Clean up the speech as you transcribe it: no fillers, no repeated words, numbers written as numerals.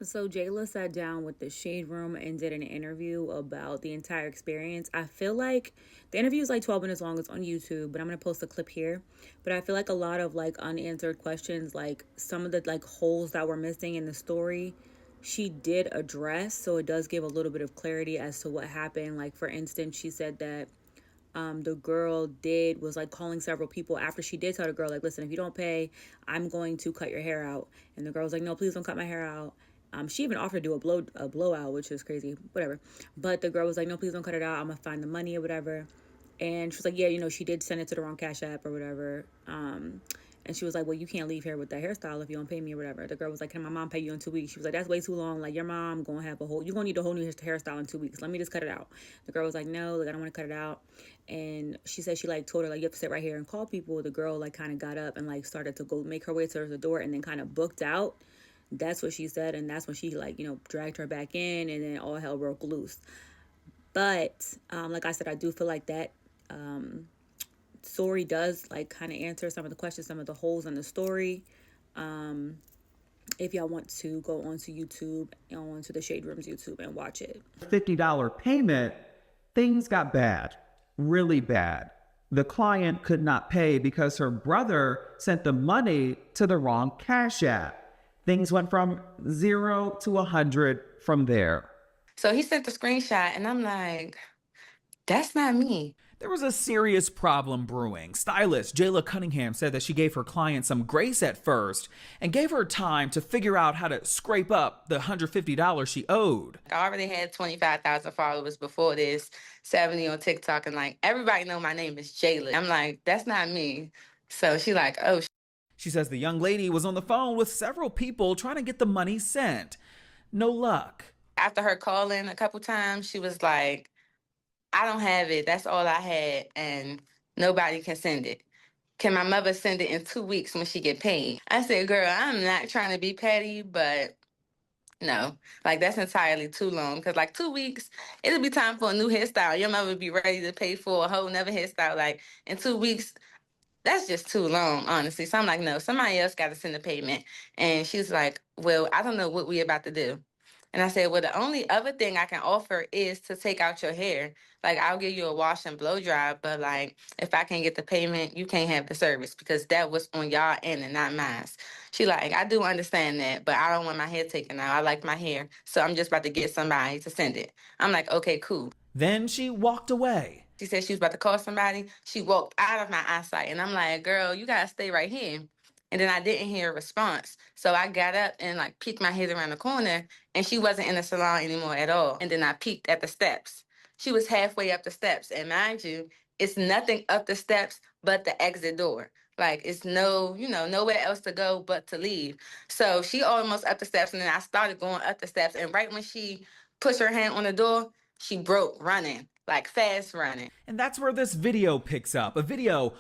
So Jayla sat down with the Shade Room and did an interview about the entire experience. I feel like the interview is like 12 minutes long. It's on YouTube, but I'm gonna post a clip here. But I feel like a lot of like unanswered questions, like some of the like holes that were missing in the story, she did address. So it does give a little bit of clarity as to what happened. Like for instance, she said that the girl did was like calling several people after she did tell the girl like, listen, if you don't pay, I'm going to cut your hair out. And the girl was like, no, please don't cut my hair out. She even offered to do a blowout, which is crazy, whatever. But the girl was like, no, please don't cut it out, I'm gonna find the money or whatever. And she was like, yeah, she did send it to the wrong Cash App or whatever. And she was like, well, you can't leave here with that hairstyle if you don't pay me or whatever. The girl was like, can my mom pay you in 2 weeks? She was like, that's way too long. Like, your mom gonna have you're gonna need a whole new hairstyle in 2 weeks. Let me just cut it out. The girl was like, no, like, I don't want to cut it out. And she said she like told her like, you have to sit right here and call people. The girl like kind of got up and like started to go make her way to the door and then kind of booked out. That's what she said. And that's when she like, dragged her back in and then all hell broke loose. But like I said, I do feel like that story does like kind of answer some of the questions, some of the holes in the story. If y'all want to go onto YouTube, onto the Shade Room's YouTube and watch it. $50 payment, things got bad, really bad. The client could not pay because her brother sent the money to the wrong Cash App. Things went from 0 to 100 from there. So he sent the screenshot and I'm like, that's not me. There was a serious problem brewing. Stylist Jayla Cunningham said that she gave her client some grace at first and gave her time to figure out how to scrape up the $150 she owed. I already had 25,000 followers before this, 70 on TikTok, and like everybody know my name is Jayla. I'm like, that's not me. So she like, oh. She says the young lady was on the phone with several people trying to get the money sent. No luck. After her calling a couple times, she was like, I don't have it. That's all I had, and nobody can send it. Can my mother send it in 2 weeks when she get paid? I said, girl, I'm not trying to be petty, but no, like that's entirely too long. Cause like 2 weeks, it'll be time for a new hairstyle. Your mother would be ready to pay for a whole nother hairstyle. Like in 2 weeks, that's just too long, honestly. So I'm like, no, somebody else got to send the payment. And she's like, well, I don't know what we about to do. And I said, well, the only other thing I can offer is to take out your hair. Like, I'll give you a wash and blow dry, but like, if I can't get the payment, you can't have the service because that was on y'all end and not mine. She like, I do understand that, but I don't want my hair taken out. I like my hair. So I'm just about to get somebody to send it. I'm like, okay, cool. Then she walked away. She said she was about to call somebody. She walked out of my eyesight. And I'm like, girl, you got to stay right here. And then I didn't hear a response. So I got up and like peeked my head around the corner and she wasn't in the salon anymore at all. And then I peeked at the steps. She was halfway up the steps. And mind you, it's nothing up the steps but the exit door. Like it's nowhere else to go but to leave. So she almost up the steps and then I started going up the steps. And right when she pushed her hand on the door, she broke running, like fast running. And that's where this video picks up. A video